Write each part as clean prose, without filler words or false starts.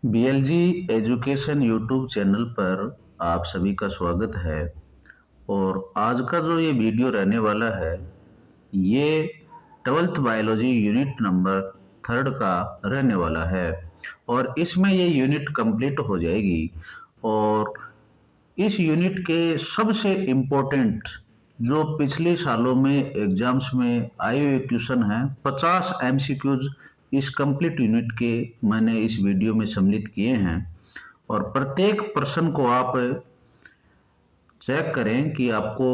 बीएलजी education YouTube channel पर आप सभी का स्वागत है। और आज का जो ये वीडियो रहने वाला है ये 12th बायोलॉजी यूनिट नंबर 3 का रहने वाला है। और इसमें ये यूनिट कंप्लीट हो जाएगी। और इस यूनिट के सबसे इम्पोर्टेंट जो पिछले सालों में एग्जाम्स में आए हुए क्वेश्चन हैं 50 एमसीक्यूज इस कंप्लीट यूनिट के मैंने इस वीडियो में सम्मिलित किए हैं। और प्रत्येक प्रश्न को आप चेक करें कि आपको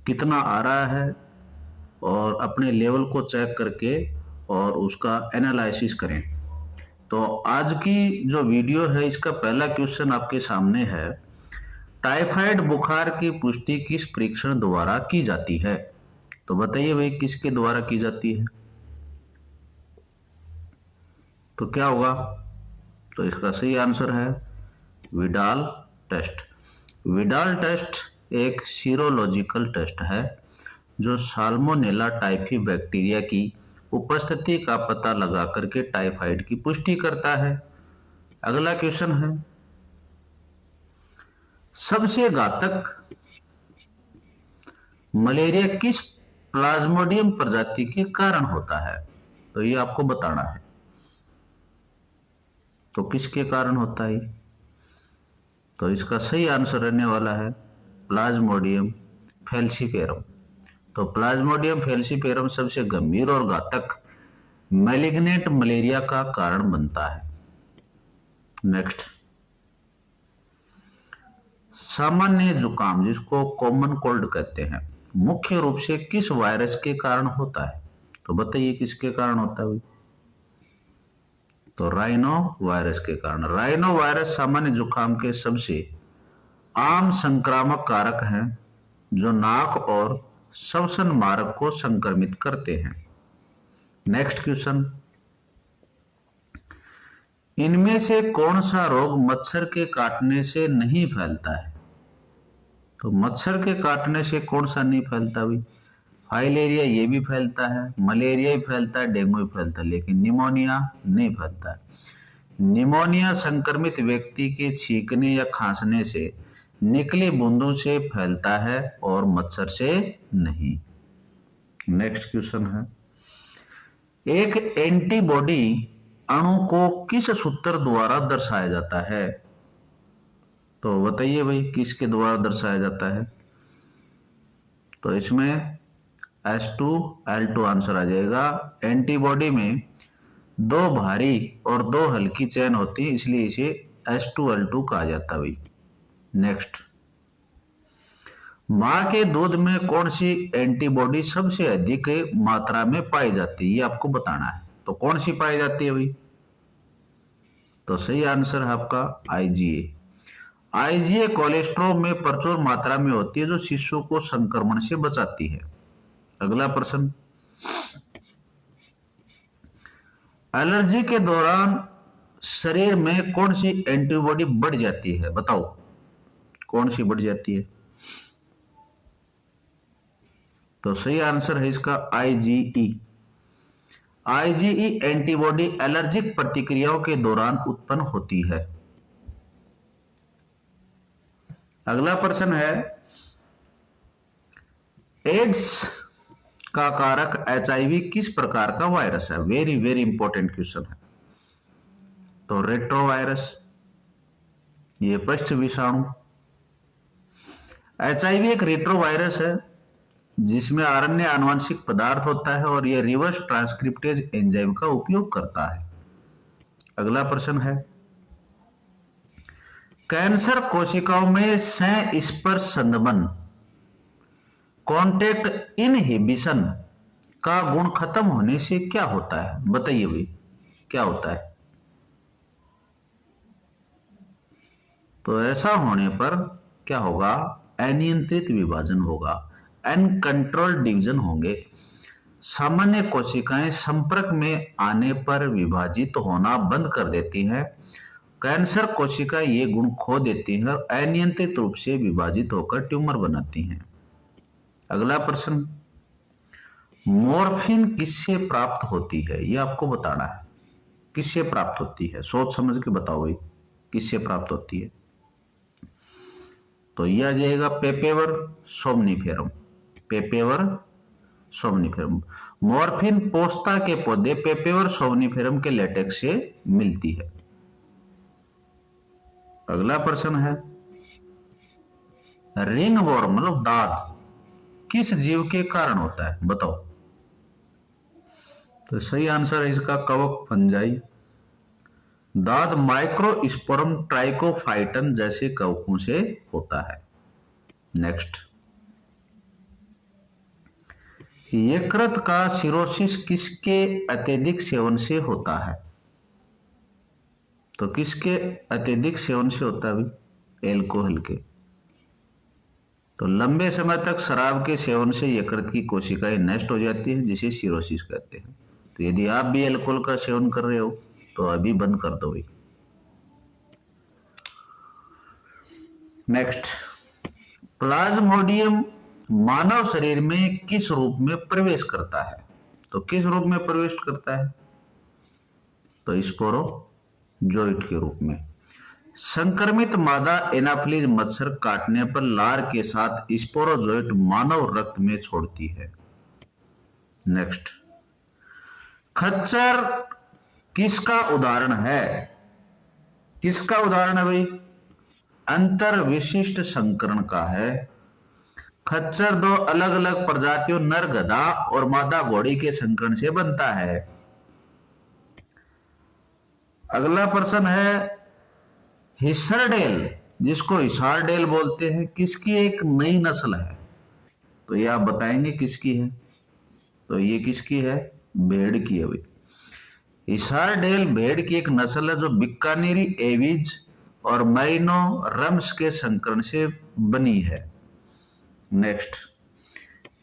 कितना आ रहा है और अपने लेवल को चेक करके और उसका एनालिसिस करें। तो आज की जो वीडियो है इसका पहला क्वेश्चन आपके सामने है, टाइफाइड बुखार की पुष्टि किस परीक्षण द्वारा की जाती है? तो बताइए भाई किसके द्वारा की जाती है? तो क्या होगा? तो इसका सही आंसर है विडाल टेस्ट। विडाल टेस्ट एक सीरोलॉजिकल टेस्ट है जो साल्मोनेला टाइफी बैक्टीरिया की उपस्थिति का पता लगा करके टाइफाइड की पुष्टि करता है। अगला क्वेश्चन है, सबसे घातक मलेरिया किस प्लाज्मोडियम प्रजाति के कारण होता है? तो ये आपको बताना है। तो किसके कारण होता है? तो इसका सही आंसर रहने वाला है प्लाज्मोडियम फैल्सीफेरम। तो प्लाज्मोडियम फैल्सीफेरम सबसे गंभीर और घातक मैलिग्नेंट मलेरिया का कारण बनता है। नेक्स्ट, सामान्य जुकाम जिसको कॉमन कोल्ड कहते हैं मुख्य रूप से किस वायरस के कारण होता है? तो बताइए किसके कारण होता है? तो राइनो वायरस के कारण। राइनो वायरस सामान्य जुकाम के सबसे आम संक्रामक कारक हैं जो नाक और श्वसन मार्ग को संक्रमित करते हैं। नेक्स्ट क्वेश्चन, इनमें से कौन सा रोग मच्छर के काटने से नहीं फैलता है? तो मच्छर के काटने से कौन सा नहीं फैलता भाई? फाइलेरिया ये भी फैलता है, मलेरिया भी फैलता है, डेंगू भी फैलता है, लेकिन निमोनिया नहीं फैलता है। निमोनिया संक्रमित व्यक्ति के छींकने या खांसने से निकली बूंदों से फैलता है और मच्छर से नहीं। नेक्स्ट क्वेश्चन है, एक एंटीबॉडी अणु को किस सूत्र द्वारा दर्शाया जाता है? तो बताइए भाई किसके द्वारा दर्शाया जाता है? तो इसमें H2L2 आंसर आ जाएगा। एंटीबॉडी में दो भारी और दो हल्की चेन होती है इसलिए इसे H2L2 कहा जाता है भाई। नेक्स्ट, मां के दूध में कौन सी एंटीबॉडी सबसे अधिक मात्रा में पाई जाती है? ये आपको बताना है। तो कौन सी पाई जाती है भाई? तो सही आंसर है आपका आईजीए। आईजीए कोलेस्ट्रॉल में प्रचुर मात्रा में होती है जो शिशु को संक्रमण से बचाती है। अगला प्रश्न, एलर्जी के दौरान शरीर में कौन सी एंटीबॉडी बढ़ जाती है? बताओ कौन सी बढ़ जाती है? तो सही आंसर है इसका आईजीई। आईजीई एंटीबॉडी एलर्जिक प्रतिक्रियाओं के दौरान उत्पन्न होती है। अगला प्रश्न है, एड्स का कारक एचआईवी किस प्रकार का वायरस है? वेरी वेरी इंपॉर्टेंट क्वेश्चन है। तो रेट्रोवायरस, ये पृष्ठ विषाणु। एचआईवी एक रेट्रोवायरस है जिसमें आरएनए आनुवंशिक पदार्थ होता है और यह रिवर्स ट्रांसक्रिप्टेज एंजाइम का उपयोग करता है। अगला प्रश्न है, कैंसर कोशिकाओं में संस्पर्श संदमन कॉन्टेक्ट इनहिबिशन का गुण खत्म होने से क्या होता है? बताइए भाई क्या होता है? तो ऐसा होने पर क्या होगा? अनियंत्रित विभाजन होगा, अनकंट्रोल्ड डिवीजन होंगे। सामान्य कोशिकाएं संपर्क में आने पर विभाजित होना बंद कर देती हैं। कैंसर कोशिका ये गुण खो देती है और अनियंत्रित रूप से विभाजित होकर ट्यूमर बनाती हैं। अगला प्रश्न, मॉर्फिन किससे प्राप्त होती है? ये आपको बताना है। किससे प्राप्त होती है? सोच समझ के बताओ भाई, किससे प्राप्त होती है? तो यह आ जाएगा पेपेवर सोमनिफेरम, पेपेवर सोमनिफेरम। मॉर्फिन पोस्ता के पौधे पेपेवर सोमनिफेरम के लेटेक्स से मिलती है। अगला प्रश्न है, रिंग वॉर्म मतलब दाद किस जीव के कारण होता है? बताओ। तो सही आंसर है इसका कवक फंजाई। दाद माइक्रोस्पोरम ट्राइकोफाइटन जैसे कवकों से होता है। नेक्स्ट, यकृत का सिरोसिस किसके अत्यधिक सेवन से होता है? तो किसके अत्यधिक सेवन से होता है भाई? एल्कोहल के। तो लंबे समय तक शराब के सेवन से यकृत की कोशिकाएं नष्ट हो जाती हैं, जिसे सिरोसिस कहते हैं। तो यदि आप भी अल्कोहल का सेवन कर रहे हो तो अभी बंद कर दो भाई। नेक्स्ट, प्लाज्मोडियम मानव शरीर में किस रूप में प्रवेश करता है? तो किस रूप में प्रवेश करता है? तो स्पोरोजोइट के रूप में। संक्रमित मादा एनाफिलीज मच्छर काटने पर लार के साथ स्पोरोजोइट मानव रक्त में छोड़ती है। नेक्स्ट, खच्चर किसका उदाहरण है? किसका उदाहरण है भाई? अंतर विशिष्ट संकरण का है। खच्चर दो अलग अलग प्रजातियों नर गधा और मादा घोड़ी के संकरण से बनता है। अगला प्रश्न है, हिस्सरडेल जिसको हिसारडेल बोलते हैं किसकी एक नई नस्ल है? तो ये आप बताएंगे किसकी है? तो ये किसकी है? भेड़ की है भाई। हिसारडेल भेड़ की एक नस्ल है जो बीकानेरी एविज और मैरिनो रम्स के संकरण से बनी है। नेक्स्ट,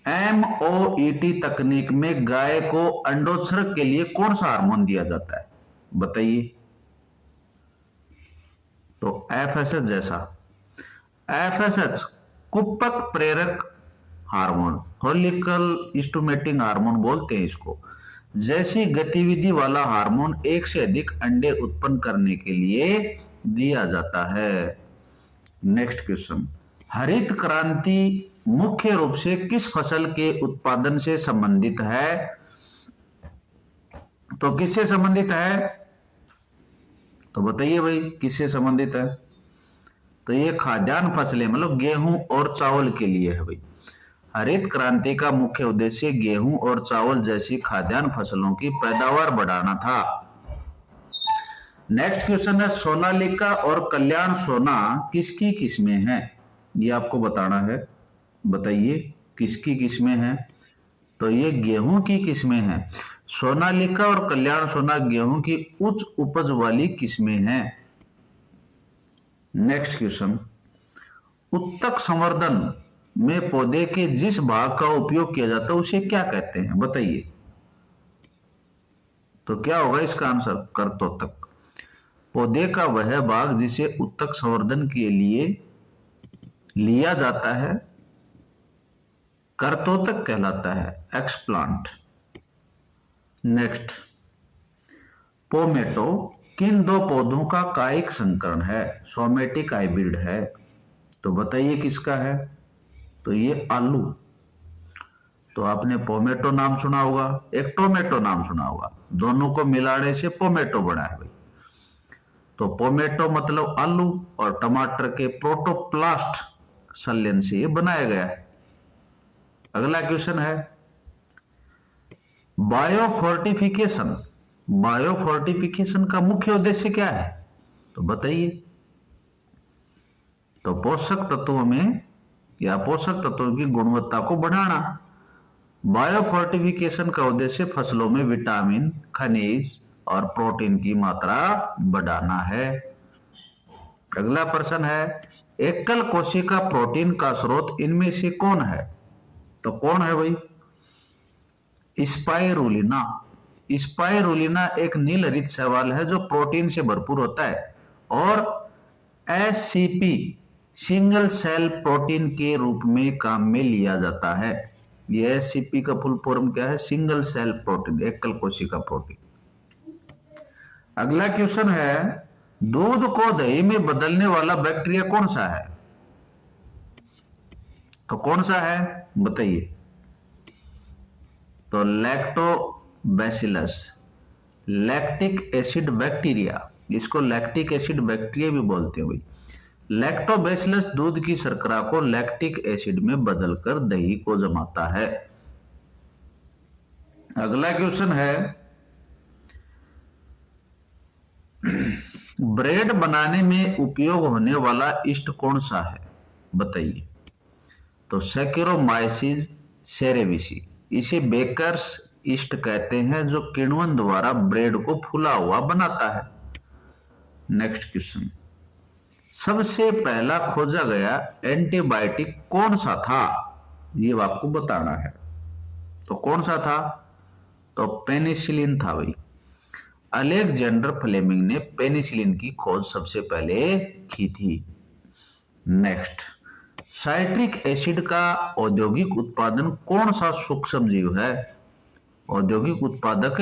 MOET तकनीक में गाय को अंडोत्सर्ग के लिए कौन सा हार्मोन दिया जाता है? बताइए। तो FSH जैसा। FSH कुप्पक प्रेरक हार्मोन, फॉलिकल स्टिमुलेटिंग हार्मोन बोलते हैं इसको, जैसी गतिविधि वाला हार्मोन एक से अधिक अंडे उत्पन्न करने के लिए दिया जाता है। नेक्स्ट क्वेश्चन, हरित क्रांति मुख्य रूप से किस फसल के उत्पादन से संबंधित है? तो किससे संबंधित है? तो बताइए भाई किससे संबंधित है? तो ये खाद्यान्न फसलें मतलब गेहूं और चावल के लिए है भाई। हरित क्रांति का मुख्य उद्देश्य गेहूं और चावल जैसी खाद्यान्न फसलों की पैदावार बढ़ाना था। नेक्स्ट क्वेश्चन है, सोनालिका और कल्याण सोना किसकी किस्में हैं? ये आपको बताना है। बताइए किसकी किस्में हैं? तो ये गेहूं की किस्में हैं। सोनालिका और कल्याण सोना गेहूं की उच्च उपज वाली किस्में हैं। नेक्स्ट क्वेश्चन, उत्तक संवर्धन में पौधे के जिस भाग का उपयोग किया जाता है उसे क्या कहते हैं? बताइए। तो क्या होगा इसका आंसर? कर्तोतक। पौधे का वह भाग जिसे उत्तक संवर्धन के लिए लिया जाता है कर्तोतक कहलाता है, एक्सप्लांट। नेक्स्ट, पोमेटो किन दो पौधों का कायिक संकरण है? सोमेटिक हाइब्रिड है। तो बताइए किसका है? तो ये आलू। तो आपने पोमेटो नाम सुना होगा, एक टोमेटो नाम सुना होगा, दोनों को मिलाने से पोमेटो बना है भाई। तो पोमेटो मतलब आलू और टमाटर के प्रोटोप्लास्ट संलयन से ये बनाया गया है। अगला क्वेश्चन है, बायोफोर्टिफिकेशन। बायोफोर्टिफिकेशन का मुख्य उद्देश्य क्या है? तो बताइए। तो पोषक तत्वों में या पोषक तत्वों की गुणवत्ता को बढ़ाना। बायोफोर्टिफिकेशन का उद्देश्य फसलों में विटामिन, खनिज और प्रोटीन की मात्रा बढ़ाना है। अगला प्रश्न है, एकल कोशिका प्रोटीन का स्रोत इनमें से कौन है? तो कौन है भाई? स्पाइरुलिना। स्पाइरुलिना एक नील हरित शैवाल है जो प्रोटीन से भरपूर होता है और SCP सिंगल सेल प्रोटीन के रूप में काम में लिया जाता है। ये SCP का फुल फॉर्म क्या है? सिंगल सेल प्रोटीन, एकल कोशिका प्रोटीन। अगला क्वेश्चन है, दूध को दही में बदलने वाला बैक्टीरिया कौन सा है? तो कौन सा है बताइए? तो लैक्टोबैसिलस, लैक्टिक एसिड बैक्टीरिया, इसको लैक्टिक एसिड बैक्टीरिया भी बोलते हैं भाई। लैक्टोबैसिलस दूध की शर्करा को लैक्टिक एसिड में बदलकर दही को जमाता है। अगला क्वेश्चन है, ब्रेड बनाने में उपयोग होने वाला ईस्ट कौन सा है बताइए? तो सैकेरोमाइसिस सेरेविसी, इसे बेकर्स ईस्ट कहते हैं, जो किण्वन द्वारा ब्रेड को फूला हुआ बनाता है। नेक्स्ट क्वेश्चन, सबसे पहला खोजा गया एंटीबायोटिक कौन सा था? ये आपको बताना है। तो कौन सा था? तो पेनिसिलिन था भाई। अलेक्जेंडर फ्लेमिंग ने पेनिसिलिन की खोज सबसे पहले की थी। नेक्स्ट, साइट्रिक एसिड का औद्योगिक उत्पादन कौन सा सूक्ष्म जीव है? औद्योगिक उत्पादक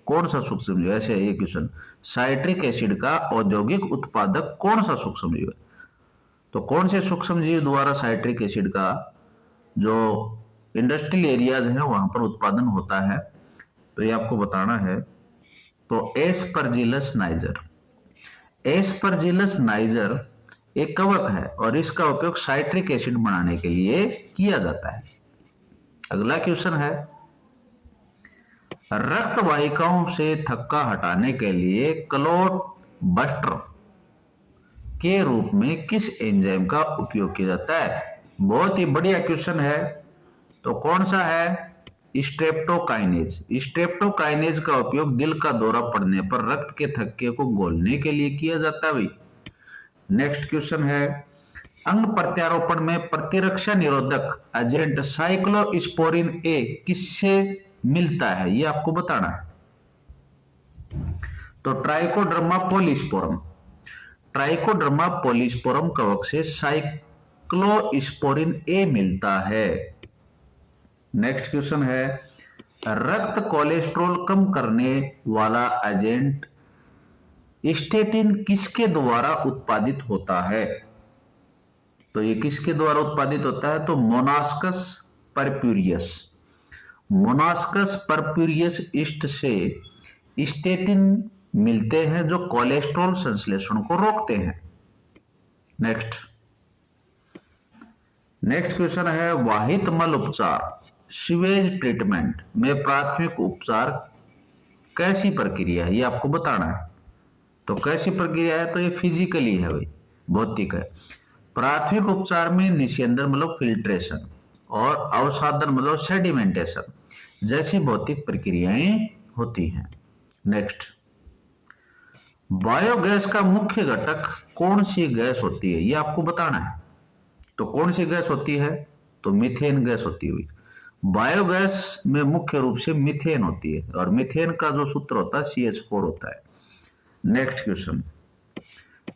कौन सा सूक्ष्म जीव? ऐसे ये क्वेश्चन, साइट्रिक एसिड का औद्योगिक उत्पादक कौन सा सूक्ष्म जीव है? तो कौन से सूक्ष्म जीव द्वारा साइट्रिक एसिड का जो इंडस्ट्रियल एरियाज है वहां पर उत्पादन होता है? तो ये आपको बताना है। तो एस्परजिलस नाइजर, एस्परजिलस नाइजर एक कवक है और इसका उपयोग साइट्रिक एसिड बनाने के लिए किया जाता है। अगला क्वेश्चन है, रक्त वाहिकाओं से थक्का हटाने के लिए क्लॉट बस्टर के रूप में किस एंजाइम का उपयोग किया जाता है? बहुत ही बढ़िया क्वेश्चन है। तो कौन सा है? स्ट्रेप्टोकाइनेज। स्ट्रेप्टोकाइनेज का उपयोग दिल का दौरा पड़ने पर रक्त के थक्के को घोलने के लिए किया जाता है भाई। नेक्स्ट क्वेश्चन है, अंग प्रत्यारोपण में प्रतिरक्षा निरोधक एजेंट साइक्लोस्पोरिन ए किससे मिलता है? ये आपको बताना है। तो ट्राइकोडर्मा पॉलीस्पोरम, ट्राइकोडर्मा पॉलीस्पोरम कवक से साइक्लोस्पोरिन ए मिलता है। नेक्स्ट क्वेश्चन है, रक्त कोलेस्ट्रॉल कम करने वाला एजेंट स्टेटिन किसके द्वारा उत्पादित होता है? तो ये किसके द्वारा उत्पादित होता है? तो Monascus purpureus, Monascus purpureus east से स्टेटिन मिलते हैं जो कोलेस्ट्रॉल संश्लेषण को रोकते हैं। नेक्स्ट क्वेश्चन है, वाहित मल उपचार सीवेज ट्रीटमेंट में प्राथमिक उपचार कैसी प्रक्रिया है? ये आपको बताना है। तो कैसी प्रक्रिया है? तो ये फिजिकली है भाई, भौतिक है। प्राथमिक उपचार में निस्यंदन मतलब फिल्ट्रेशन और अवसादन मतलब सेडिमेंटेशन जैसी भौतिक प्रक्रियाएं होती हैं। नेक्स्ट, बायोगैस का मुख्य घटक कौन सी गैस होती है? ये आपको बताना है। तो कौन सी गैस होती है? तो मीथेन गैस होती है। बायोगैस में मुख्य रूप से मीथेन होती है और मीथेन का जो सूत्र होता है CH4 होता है। नेक्स्ट क्वेश्चन,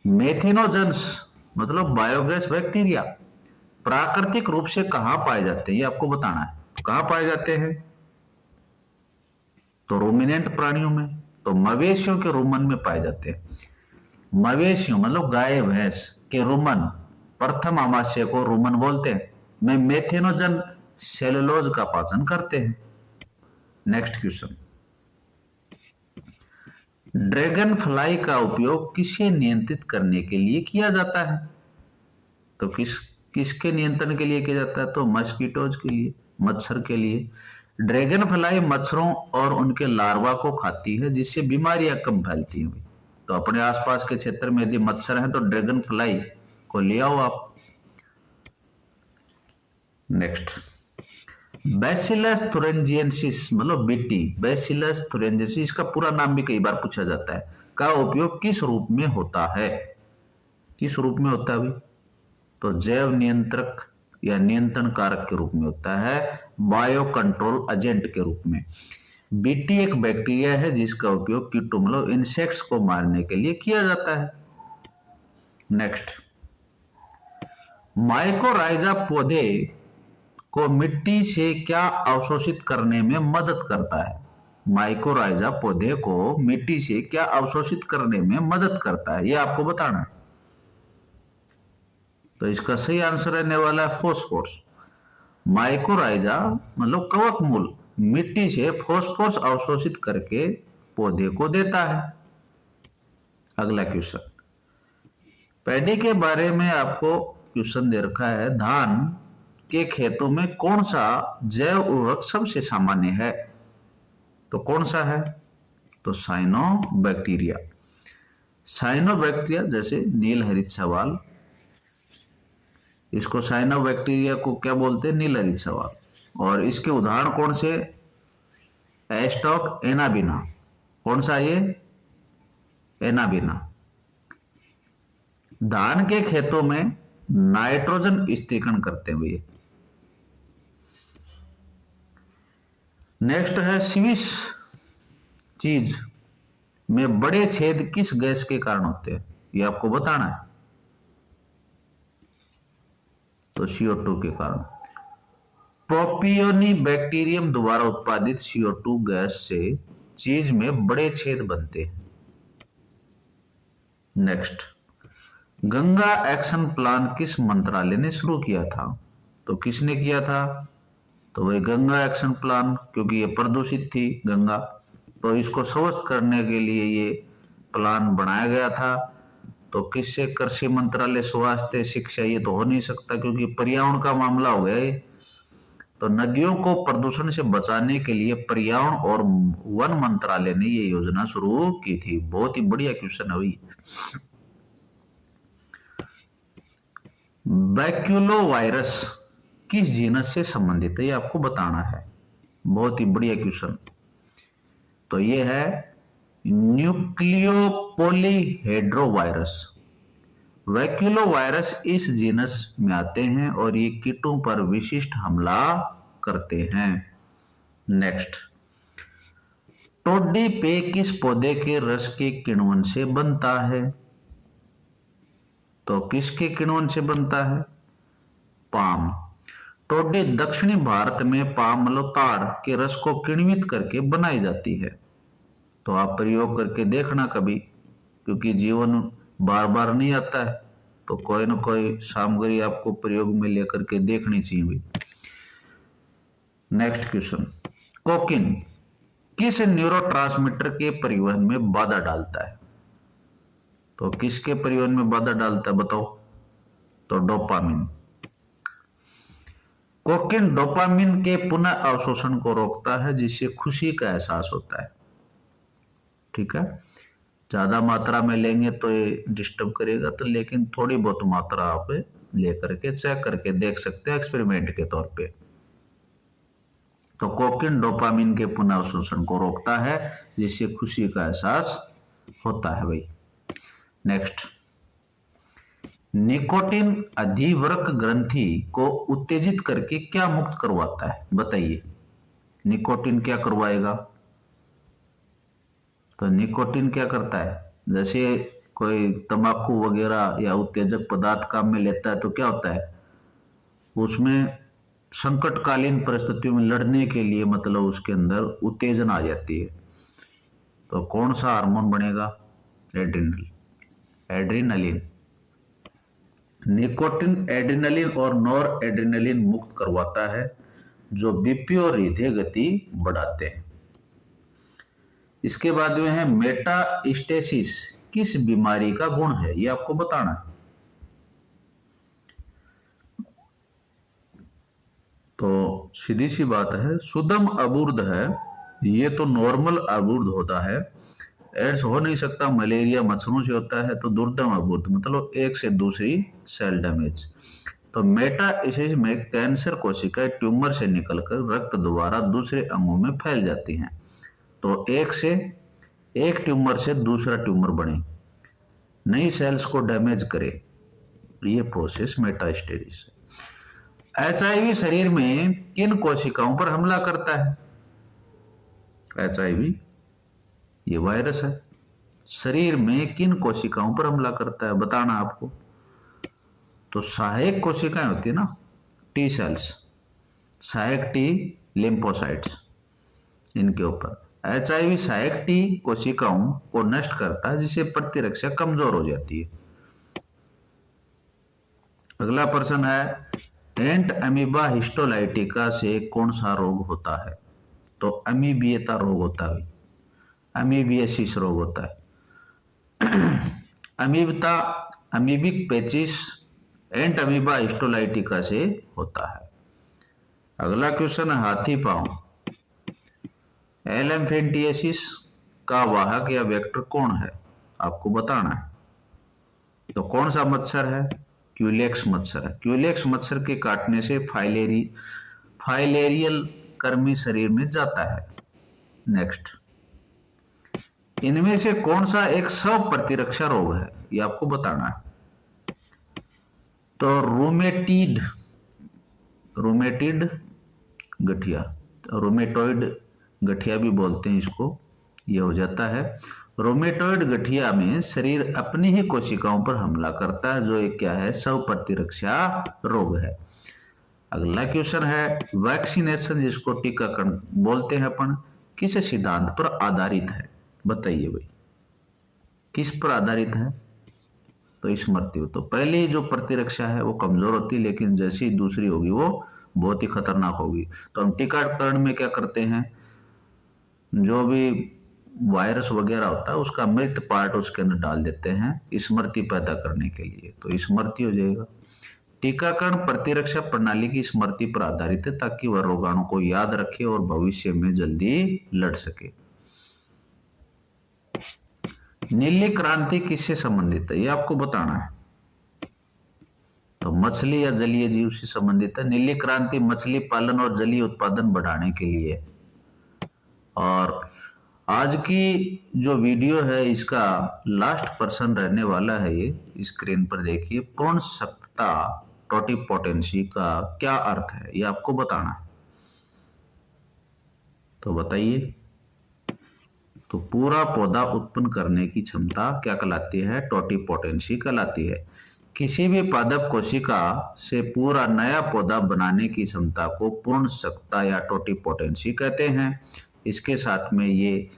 मेथेनोजेंस मतलब बायोगैस बैक्टीरिया प्राकृतिक रूप से कहां पाए जाते हैं? ये आपको बताना है। कहां पाए जाते हैं? तो रूमिनेंट प्राणियों में, तो मवेशियों के रुमन में पाए जाते हैं। मवेशियों मतलब गाय भैंस के रुमन, प्रथम आमाशय को रुमन बोलते हैं, में मेथेनोजन सेलुलोज का पाचन करते हैं। नेक्स्ट क्वेश्चन, ड्रैगन फ्लाई का उपयोग किसे नियंत्रित करने के लिए किया जाता है? तो किसके नियंत्रण के लिए किया जाता है? तो मस्कीटोज के लिए, मच्छर के लिए। ड्रैगन फ्लाई मच्छरों और उनके लार्वा को खाती है जिससे बीमारियां कम फैलती हैं। तो अपने आसपास के क्षेत्र में यदि मच्छर हैं तो ड्रैगन फ्लाई को ले आओ आप। नेक्स्ट, बैसिलस थुरिंजिएंसिस मतलब बीटी, बैसिलस थुरिंजिएंसिस का पूरा नाम भी कई बार पूछा जाता है, का उपयोग किस रूप में होता है? किस रूप में होता है अभी? तो जैव नियंत्रक या नियंत्रण कारक के रूप में होता है, बायो कंट्रोल एजेंट के रूप में। बीटी एक बैक्टीरिया है जिसका उपयोग कीटों मतलब इंसेक्ट्स को मारने के लिए किया जाता है। नेक्स्ट, माइकोराइजा पौधे को मिट्टी से क्या अवशोषित करने में मदद करता है? माइकोराइजा पौधे को मिट्टी से क्या अवशोषित करने में मदद करता है, ये आपको बताना है। तो इसका सही आंसर रहने वाला है फॉस्फोरस। माइकोराइजा मतलब कवक मूल मिट्टी से फॉस्फोरस अवशोषित करके पौधे को देता है। अगला क्वेश्चन, पैडी के बारे में आपको क्वेश्चन दे रखा है, धान के खेतों में कौन सा जैव उर्वरक सबसे सामान्य है? तो कौन सा है? तो साइनोबैक्टीरिया। साइनोबैक्टीरिया जैसे नील हरित शैवाल, इसको साइनोबैक्टीरिया को क्या बोलते हैं? नील हरित शैवाल। और इसके उदाहरण कौन से? Stock Anabaena. कौन सा ये? एनाबिना। धान के खेतों में नाइट्रोजन स्थिरीकरण करते हुए। नेक्स्ट है, स्विस चीज में बड़े छेद किस गैस के कारण होते हैं? ये आपको बताना है। तो CO2 के कारण। प्रोपियोनी बैक्टीरियम द्वारा उत्पादित CO2 गैस से चीज में बड़े छेद बनते हैं। नेक्स्ट, गंगा एक्शन प्लान किस मंत्रालय ने शुरू किया था? तो किसने किया था? तो वही गंगा एक्शन प्लान, क्योंकि ये प्रदूषित थी गंगा, तो इसको स्वच्छ करने के लिए ये प्लान बनाया गया था। तो किससे? कृषि मंत्रालय, स्वास्थ्य, शिक्षा, ये तो हो नहीं सकता क्योंकि पर्यावरण का मामला हो गया ये। तो नदियों को प्रदूषण से बचाने के लिए पर्यावरण और वन मंत्रालय ने ये योजना शुरू की थी। बहुत ही बढ़िया क्वेश्चन है भाई। बैक्यूलो वायरस किस जीनस से संबंधित है? ये आपको बताना है। बहुत ही बढ़िया क्वेश्चन। तो ये है न्यूक्लियोपोलीहेड्रो वायरस। वैक्यूलो वायरस इस जीनस में आते हैं और ये कीटों पर विशिष्ट हमला करते हैं। नेक्स्ट, टोडी पे किस पौधे के रस के किण्वन से बनता है? तो किसके किण्वन से बनता है? पाम। टोडी दक्षिणी भारत में पाम मतलब ताड़ के रस को किण्वित करके बनाई जाती है। तो आप प्रयोग करके देखना कभी, क्योंकि जीवन बार बार नहीं आता है, तो कोई ना कोई सामग्री आपको प्रयोग में लेकर के देखनी चाहिए। नेक्स्ट क्वेश्चन, कोकिन किस न्यूरोट्रांसमीटर के परिवहन में बाधा डालता है? तो किसके परिवहन में बाधा डालता है बताओ? तो डोपामिन। कोकिन डोपामिन के पुनः अवशोषण को रोकता है, जिससे खुशी का एहसास होता है। ठीक है, ज्यादा मात्रा में लेंगे तो ये डिस्टर्ब करेगा, तो लेकिन थोड़ी बहुत मात्रा आप लेकर के चेक करके देख सकते हैं एक्सपेरिमेंट के तौर पे। तो कोकिन डोपामिन के पुनः अवशोषण को रोकता है, जिससे खुशी का एहसास होता है भाई। नेक्स्ट, निकोटिन अधिवृक्क ग्रंथि को उत्तेजित करके क्या मुक्त करवाता है? बताइए, निकोटिन क्या करवाएगा? तो निकोटिन क्या करता है? जैसे कोई तंबाकू वगैरह या उत्तेजक पदार्थ काम में लेता है तो क्या होता है, उसमें संकटकालीन परिस्थितियों में लड़ने के लिए मतलब उसके अंदर उत्तेजना आ जाती है। तो कौन सा हार्मोन बनेगा? एड्रिनलिन। निकोटिन एड्रिनलिन और नॉर एड्रिनलिन मुक्त करवाता है, जो बीपी और हृदय गति बढ़ाते हैं। इसके बाद में है मेटास्टेसिस किस बीमारी का गुण है? ये आपको बताना है। तो सीधी सी बात है, सुदम अबूर्द है, ये तो नॉर्मल अबूर्द होता है, एड्स हो नहीं सकता, मलेरिया मच्छरों से होता है। तो दुर्दम अबूर्द मतलब एक से दूसरी सेल डैमेज। तो मेटास्टेसिस में कैंसर कोशिकाएं ट्यूमर से निकलकर रक्त द्वारा दूसरे अंगों में फैल जाती हैं। तो एक ट्यूमर से दूसरा ट्यूमर बने, नई सेल्स को डैमेज करे, ये प्रोसेस मेटास्टेसिस है। HIV शरीर में किन कोशिकाओं पर हमला करता है? HIV ये वायरस है, शरीर में किन कोशिकाओं पर हमला करता है बताना आपको। तो सहायक कोशिकाएं होती है ना, टी सेल्स, सहायक टी लिम्फोसाइट्स, इनके ऊपर। HIV सहायक टी कोशिकाओं को नष्ट करता है, जिससे प्रतिरक्षा कमजोर हो जाती है। अगला प्रश्न है एंट अमीबा हिस्टोलाइटिका से कौन सा रोग होता है? तो अमीबियता रोग होता है, अमीबियसिस रोग होता है। अमीबता अमीबिक पेचिस एंट अमीबा हिस्टोलाइटिका से होता है। अगला क्वेश्चन है हाथी पांव एलएम्फेंटिएसिस का वाहक या वेक्टर कौन है? आपको बताना है। तो कौन सा मच्छर है? क्यूलेक्स मच्छर है। क्यूलेक्स मच्छर के काटने से फाइलेरियल कृमि शरीर में जाता है। नेक्स्ट, इनमें से कौन सा एक स्व प्रतिरक्षा रोग है? ये आपको बताना है। तो रूमेटिड गठिया, रूमेटॉइड गठिया भी बोलते हैं इसको, यह हो जाता है। रोमेटॉइड गठिया में शरीर अपनी ही कोशिकाओं पर हमला करता है, जो एक क्या है? स्व प्रतिरक्षा रोग है। अगला क्वेश्चन है वैक्सीनेशन, जिसको टीकाकरण बोलते हैं अपन, किस सिद्धांत पर आधारित है? बताइए भाई, किस पर आधारित है? तो स्मृति। तो पहले जो प्रतिरक्षा है वो कमजोर होती है, लेकिन जैसी दूसरी होगी वो बहुत ही खतरनाक होगी। तो हम टीकाकरण में क्या करते हैं, जो भी वायरस वगैरह होता है उसका मृत पार्ट उसके अंदर डाल देते हैं स्मृति पैदा करने के लिए, तो स्मृति हो जाएगा। टीकाकरण प्रतिरक्षा प्रणाली की स्मृति पर आधारित है, ताकि वह रोगाणु को याद रखे और भविष्य में जल्दी लड़ सके। नीली क्रांति किससे संबंधित है? ये आपको बताना है। तो मछली या जलीय जीव से संबंधित है। नीली क्रांति मछली पालन और जलीय उत्पादन बढ़ाने के लिए। और आज की जो वीडियो है इसका लास्ट पर्सन रहने वाला है, ये स्क्रीन पर देखिए, पूर्ण सख्तता टोटिपोटेंसी का क्या अर्थ है? ये आपको बताना है। तो बताइए। तो पूरा पौधा उत्पन्न करने की क्षमता क्या कहलाती है? टोटिपोटेंसी कहलाती है। किसी भी पादप कोशिका से पूरा नया पौधा बनाने की क्षमता को पूर्ण सख्तता या टोटिपोटेंसी कहते हैं। इसके साथ में ये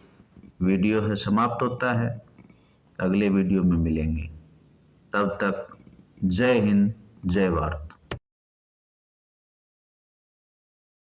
वीडियो है समाप्त होता है। अगले वीडियो में मिलेंगे, तब तक जय हिंद, जय भारत।